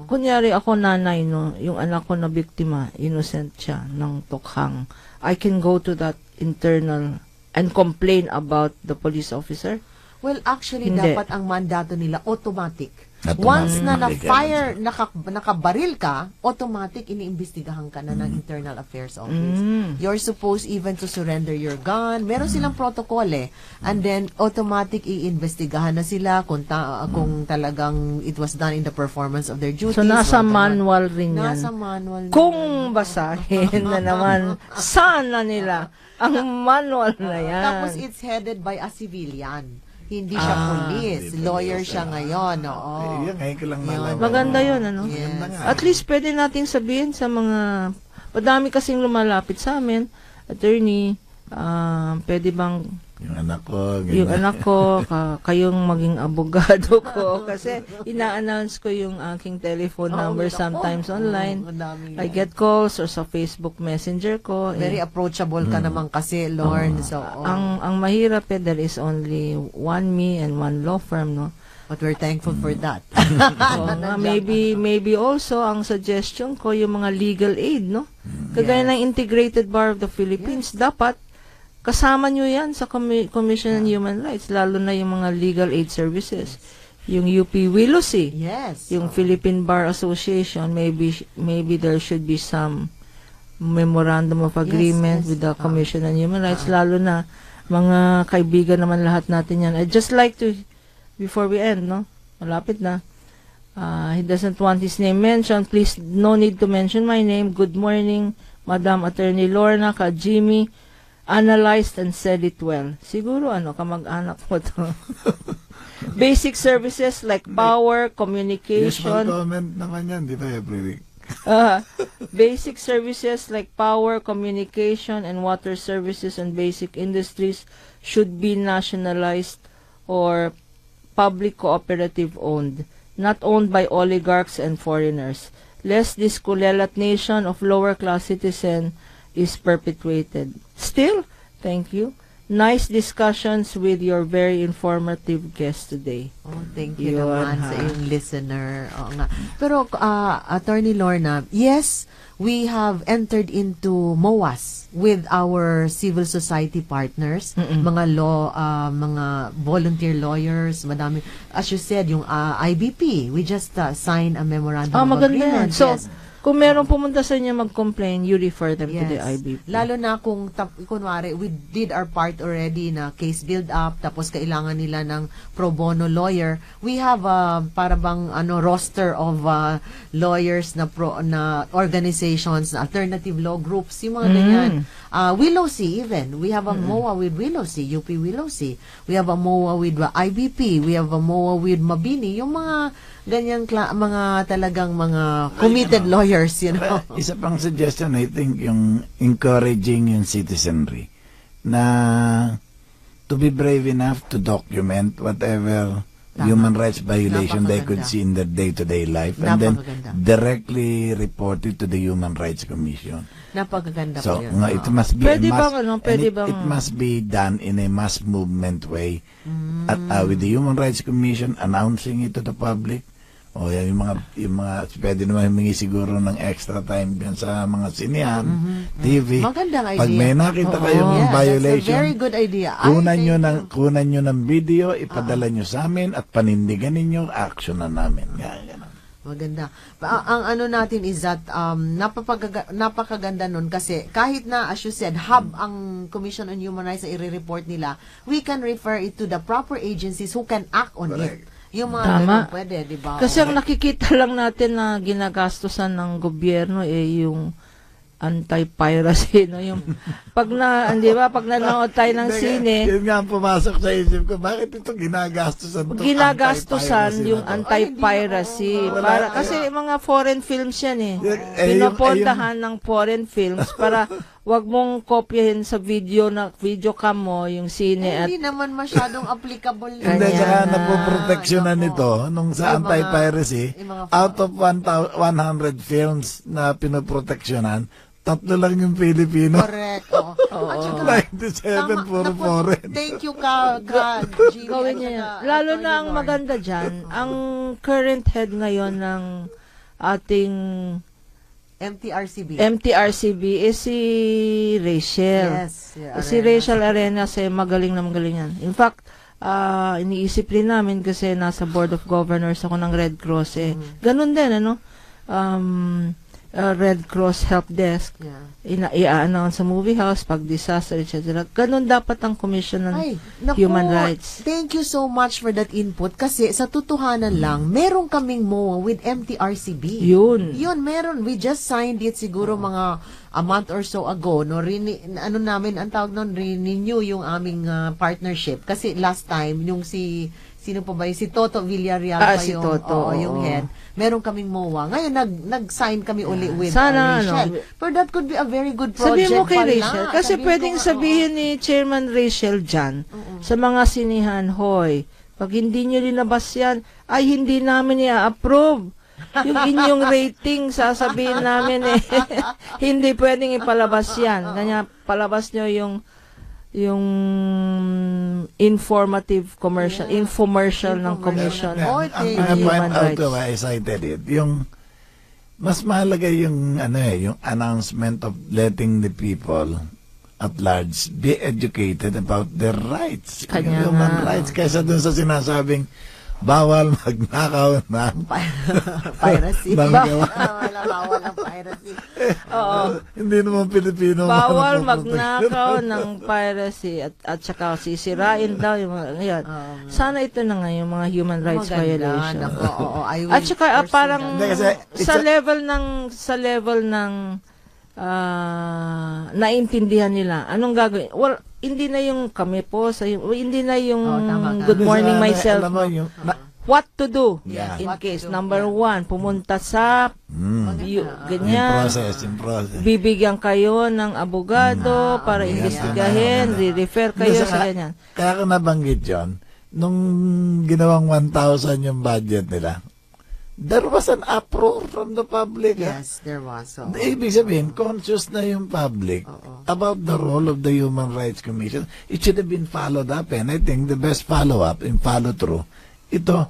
kunyari ako nanay, yung anak ko na biktima, innocent siya ng tokhang, I can go to that internal and complain about the police officer? Well, actually, Hindi. dapat ang mandato nila automatic. Once na Automatic na-fire, nakabaril ka, automatic iniimbestigahan ka na ng Internal Affairs Office. You're supposed even to surrender your gun. Meron silang protocol And then, automatic iimbestigahan na sila kung talagang it was done in the performance of their duties. So, nasa manual rin yan. Nasa manual. Kung basahin na naman, sana nila ang manual na yan. Tapos, it's headed by a civilian. Hindi siya police. Lawyer siya ngayon. Oo. Yan, ngayon ko lang nalaman. Maganda yun, ano? Yes. At least pwede nating sabihin sa mga, madami kasing lumalapit sa amin, attorney, pwede bang Yung anak ko, ganyan. yung anak ko, kayong maging abogado ko. Kasi ina-announce ko yung aking telephone number sometimes online. I get calls or sa Facebook Messenger ko. Very approachable ka naman kasi, Lorne. So, Ang mahirap there is only one me and one law firm, no? but we're thankful for that. Maybe also ang suggestion ko yung mga legal aid, no? Kagaya ng Integrated Bar of the Philippines, dapat kasama nyo yan sa Commission on Human Rights, lalo na yung mga legal aid services. Yung UP Wilosi, Yes. yung Philippine Bar Association, maybe there should be some memorandum of agreement with the Commission on Human Rights, lalo na mga kaibigan naman lahat natin yan. I'd just like to, before we end, no? Malapit na. He doesn't want his name mentioned. Please, no need to mention my name. Good morning, Madam Attorney Lorna, ka Jimmy. Analyzed and said it well. Siguro, kamag-anak mo to. Basic services like power, Usual communication. comment naman yan, di ba, every week? Basic services like power, communication, and water services and basic industries should be nationalized or public cooperative owned, not owned by oligarchs and foreigners. Lest this kulelat nation of lower class citizen is perpetuated. Still, thank you. Nice discussions with your very informative guest today. Oh, thank you Yun, naman sa iyong listener. Oo nga. Pero, Attorney Lorna, yes, we have entered into MOAs with our civil society partners, mga law, mga volunteer lawyers, madami. As you said, yung IBP, we just signed a memorandum of Maganda yan. agreement. So, Yes. kung meron pumunta sa inyo mag-complain, you refer them to the IBP. Lalo na kung, kunwari, we did our part already na case build-up, tapos kailangan nila ng pro bono lawyer. We have para bang roster of lawyers na organizations, na alternative law groups, yung mga ganyan. Willow Sea even. We have a MOA with Willow Sea, UP Willow Sea. We have a MOA with IBP. We have a MOA with Mabini. Yung mga ganyang mga talagang mga committed lawyers, you know. Isa pang suggestion, I think, yung encouraging yung citizenry na to be brave enough to document whatever human rights violation they could see in their day-to-day life and then directly report it to the Human Rights Commission. Napakaganda So, po yun. it must be Pwede a mass, bang, pwede bang, it must be done in a mass movement way at with the Human Rights Commission announcing it to the public. O yan, yung mga pwede naman humingi siguro ng extra time yan sa mga sinihan, TV. Magandang idea. Pag may nakita kayong Yes, violation, that's a very good idea. kunan nyo ng video, ipadala nyo sa amin at panindigan ninyo, action na namin. Yan. Maganda. Ang ano natin is that napakaganda nun kasi kahit na, as you said, hub ang Commission on Human Rights na i-report nila, we can refer it to the proper agencies who can act on it. Yung mga ganun pwede, di ba? Kasi ang nakikita lang natin na ginagastusan ng gobyerno yung anti-piracy, no? Yung pag nanood tayo ng sine, yun nga ang pumasok sa isip ko, bakit ito ginagastusan yung anti-piracy. Kasi mga foreign films yan Pinopontahan ng foreign films para wag mong kopyahin sa video cam mo yung sine at hindi naman masyadong applicable na. Hindi, saka napoproteksyonan nito nung sa anti-piracy, out of 100 films na pinoproteksyonan, 3 lang yung Filipino. Correct. At saka, 97 puro foreign. Thank you ka Jimmy. gawin niya yan. Lalo na ang maganda dyan, ang current head ngayon ng ating MTRCB is si Rachel. Yes, si Rachel Arenas magaling na magaling yan. In fact, iniisip rin namin kasi nasa Board of Governors ako ng Red Cross ganun din Red Cross Help Desk. I-announce sa movie house pag disaster, etc. Ganun dapat ang Commission ng Human Rights. Thank you so much for that input kasi sa totohanan lang, meron kaming MOA with MTRCB. Yun, meron. We just signed it siguro mga a month or so ago. No, ang tawag nun, renew yung aming partnership. Kasi last time, yung sino pa ba yun? Si Toto Villarreal pa si yung, Toto, yung head. Meron kaming MOA. Ngayon, nag-sign kami uli with sana, Rachel. But that could be a very good project. Sabihin mo kay Rachel. Kasi pwedeng sabihin ni Chairman Rachel dyan, sa mga sinihan, hoy, pag hindi nyo linabas yan, ay hindi namin i-approve. Yung inyong rating, sasabihin namin hindi pwedeng ipalabas yan. Kanya, palabas nyo yung informative commercial, infomercial ng Commission Ang Human point Rights. I cited it, yung mas mahalaga yung yung announcement of letting the people at large be educated about their rights, human rights, kaysa dun sa sinasabing bawal magnakaw ng piracy. Bawal ang piracy. Hindi naman Pilipino. Bawal magnakaw ng piracy at saka sisirain daw yung mga yan. Sana ito na nga yung mga human rights violation. At saka parang sa level ng naintindihan nila. Anong gagawin? Well, hindi na yung kami po, hindi na yung good morning myself. What to do in case. Number 1, pumunta sa ganyan. In process. Bibigyan kayo ng abogado para investigahin, re-refer kayo sa ganyan. Kaya ko nabanggit yun, nung ginawang 1,000 yung budget nila, there was an uproar from the public. Yes, there was. Ibig sabihin, conscious na yung public about the role of the Human Rights Commission. It should have been followed up, and I think the best follow-up and follow-through, ito,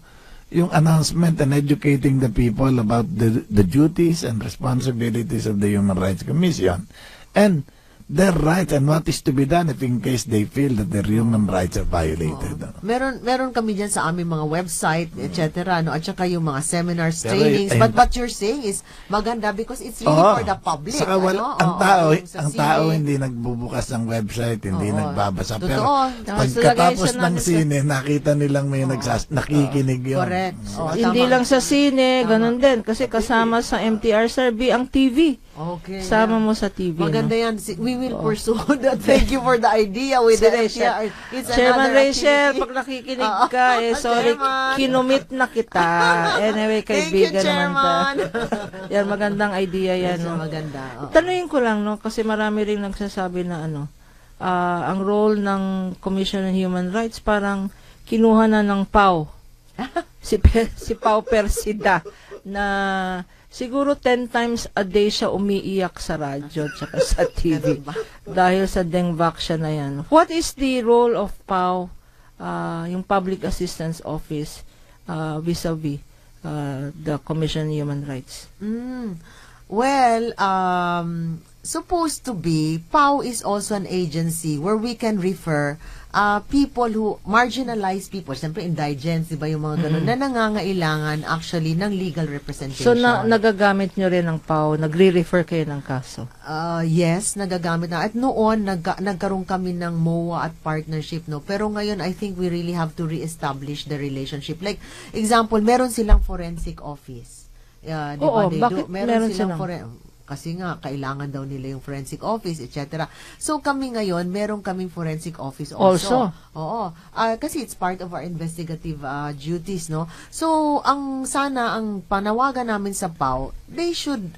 yung announcement and educating the people about the duties and responsibilities of the Human Rights Commission and their rights and what is to be done if in case they feel that their human rights are violated. Meron kami dyan sa aming mga website, etc. At saka yung mga seminars, trainings. But what you're saying is maganda because it's really for the public. Saka ang tao hindi nagbubukas ng website, hindi nagbabasa. Pero pagkatapos ng sine, nakita nilang may nakikinig yun. Correct. Hindi lang sa sine, ganun din. Kasi kasama sa MTR-SRB ang TV. Okay. Sama mo sa TV. Maganda yan. We will pursue that. Thank you for the idea with the Rachel. Chairman Rachel, pag nakikinig ka, sorry, kinumit na kita. Anyway, kaibigan naman ta. Yan, magandang idea yan. No? Maganda. Tanungin ko lang, no, kasi marami rin nagsasabi na ang role ng Commission on Human Rights parang kinuha na ng PAW. si Pao Persida na siguro 10 times a day siya umiiyak sa radyo at sa TV dahil sa Dengvac siya na yan. What is the role of PAW, yung Public Assistance Office, vis-a-vis the Commission on Human Rights? Well, supposed to be, PAW is also an agency where we can refer people who, marginalized people, siyempre indigents, diba yung mga ganun, na nangangailangan actually ng legal representation. So, nagagamit nyo rin ng PAW, nagre-refer kayo ng kaso? Yes, nagagamit na. At noon, nagkaroon kami ng MOA at partnership, no? Pero ngayon, I think we really have to re-establish the relationship. Like, example, meron silang forensic office. Oo, bakit meron silang? Kasi nga, kailangan daw nila yung forensic office, etc. So, kami ngayon, meron kaming forensic office also. Oo. Kasi it's part of our investigative duties, no? So, ang panawagan namin sa PAW, they should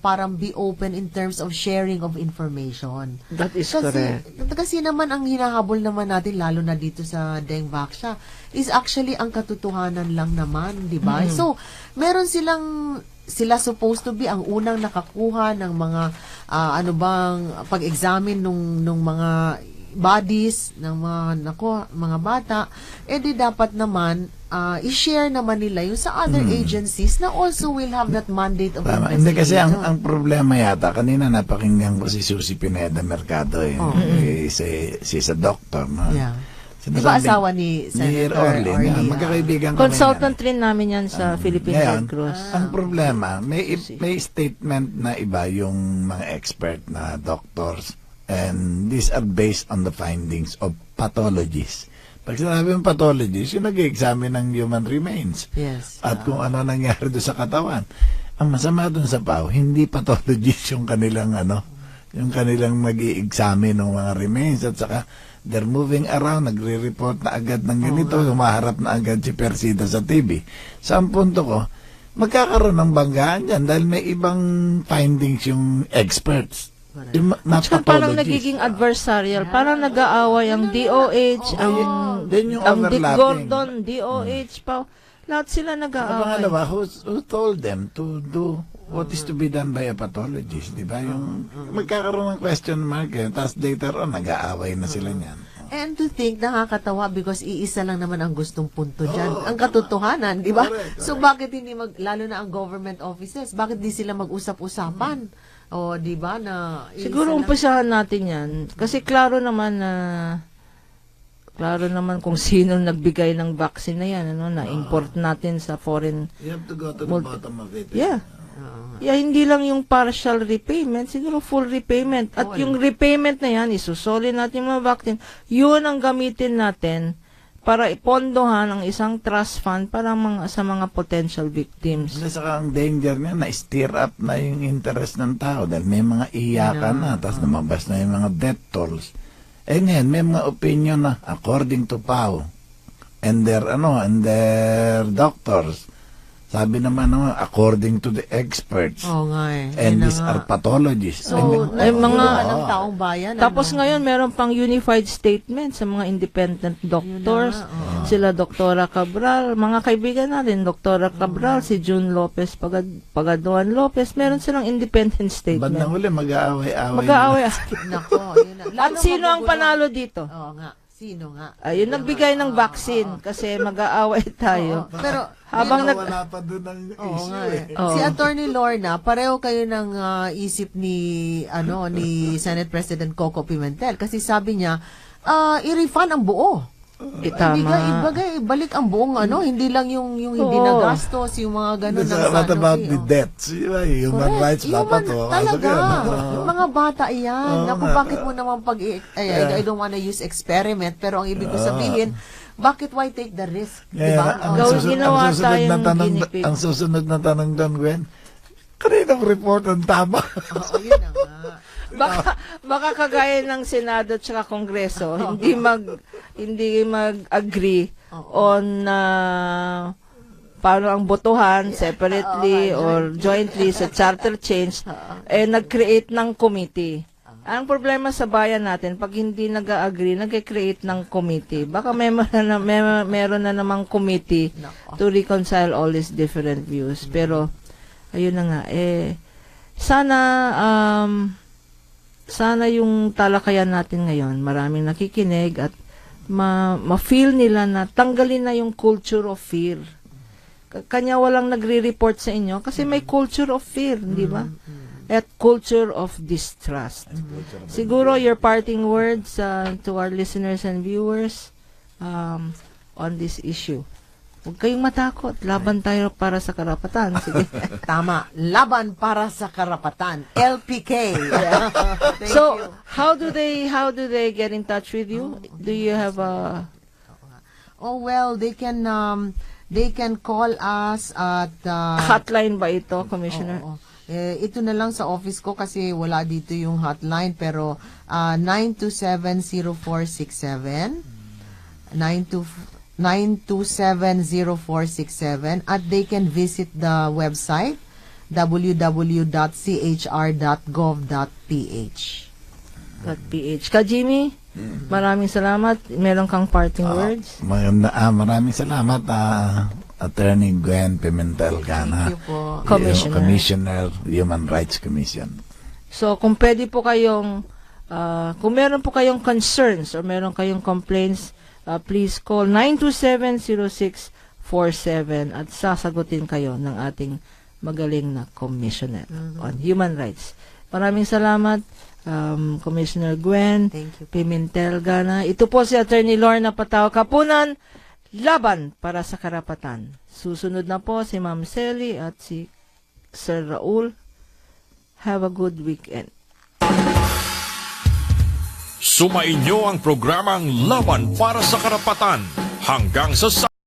parang be open in terms of sharing of information. That is correct. Kasi naman, ang hinahabol naman natin, lalo na dito sa Dengvac siya, is actually ang katotohanan lang naman, di ba? So, meron sila supposed to be ang unang nakakuha ng mga pag-examine nung mga bodies ng mga bata, di dapat naman i-share naman nila yung sa other agencies na also will have that mandate of investigation. Hindi kasi ang problema yata, kanina napakinggan ko si Susie Pineda Mercado, si sa doctor, no? Yeah. Di ba asawa ni Senator Orly? Orly? Magkakaibigan kami. Consultant rin namin yan sa Philippine Ngayon, Red Cross. ang problema, may statement na iba yung mga expert na doctors, and these are based on the findings of pathologists. Pag sinabi ng pathologist, yung nag-examine ng human remains. Yes. At kung ano nangyari doon sa katawan. Ang masama doon sa PAO, hindi pathologist yung kanilang yung kanilang nag-i-examine ng mga remains, at saka they're moving around, nagre-report na agad ng ganito, humaharap na agad si Persida sa TV. Sa ang punto ko, magkakaroon ng banggaan dyan dahil may ibang findings yung experts. Yung, Tsaka parang nagiging adversarial, parang nag-aaway ang DOH, ang Dick overlapping. Gordon, DOH pa. Lahat sila nag-aaway. Pangalawa, who told them to do what is to be done by a pathologist, di ba? Yung magkakaroon ng question mark, tapos later on, nag-aaway na sila niyan. And to think, nakakatawa because iisa lang naman ang gustong punto dyan. Ang katotohanan, di ba? So bakit hindi lalo na ang government offices, bakit di sila mag-usap-usapan? O, di ba, na... Siguro umpisahan natin yan. Kasi klaro naman kung sino nagbigay ng vaccine na yan, na-import natin sa foreign... You have to go to the bottom of it. Yeah. Yeah, hindi lang yung partial repayment, siguro full repayment. At yung repayment na yan, isusoli natin yung mga vaccine, yun ang gamitin natin para ipondohan ang isang trust fund para sa mga potential victims. Saka ang danger niya, na-stir up na yung interest ng tao dahil may mga iyakan na, tapos lumabas na yung mga death tolls. Eh ngayon, may mga opinion na according to PAO and their doctors, sabi naman according to the experts. Oo nga eh. And these are pathologists. So, mga ng taong bayan. Tapos ngayon, meron pang unified statement sa mga independent doctors. Sila Doktora Cabral, mga kaibigan natin, Doktora Cabral, si June Lopez, Pagaduan Lopez, meron silang independent statement. Bandang huli, mag-aaway-aaway. Nako, yun na. At sino ang panalo dito? Oo nga. Sino nga? Ayun, nagbigay ng vaccine kasi mag-aaway tayo. Pero habang wala pa doon ang issue Si Attorney Lorna, pareho kayo ng isip ni Senate President Coco Pimentel kasi sabi niya, i-refund ang buo. Tama. Balik ang buong hindi lang yung hindi nagastos, yung mga ganun. What about the deaths? Human rights dapat. Talaga. Yung mga bata yan. Naku, bakit mo naman I don't wanna use experiment, pero ang ibig ko sabihin, bakit why take the risk? Diba? Ang susunod na tanong doon, Gwen, kaninang report ang tama? Oo, yun na nga. Baka kagaya ng Senado at Kongreso, hindi mag-agree on paano ang botohan separately or jointly sa charter change, nag-create ng committee. Ang problema sa bayan natin, pag hindi nag-agree, nag-create ng committee. Baka meron na namang committee to reconcile all these different views. Pero, ayun na nga, sana yung talakayan natin ngayon, maraming nakikinig at ma-feel nila na tanggalin na yung culture of fear. Kanya walang nagre-report sa inyo kasi may culture of fear, di ba? At culture of distrust. Siguro your parting words to our listeners and viewers on this issue. Huwag kayong matakot. Laban tayo para sa karapatan. Sige. Tama. Laban para sa karapatan. LPK. So, how do they get in touch with you? Do you have a... Oh, well, they can call us at... hotline ba ito, Commissioner? Ito na lang sa office ko kasi wala dito yung hotline, pero 927-0467 927-0467, at they can visit the website www.chr.gov.ph. Ka Jimmy, maraming salamat. Meron kang parting words? Maraming salamat, Attorney Gwen Pimentel Cana, Commissioner Human Rights Commission. So, kung pwede po kayong kung meron po kayong concerns or meron kayong complaints, please call 927-0647 at sasagutin kayo ng ating magaling na commissioner on human rights. Maraming salamat, Commissioner Gwen, Thank you. Pimentel Gana. Ito po si Attorney Lorna Patao Kapunan, Laban para sa Karapatan. Susunod na po si Ma'am Selly at si Sir Raul. Have a good weekend. Sumainyo ang programang Laban para sa Karapatan hanggang sa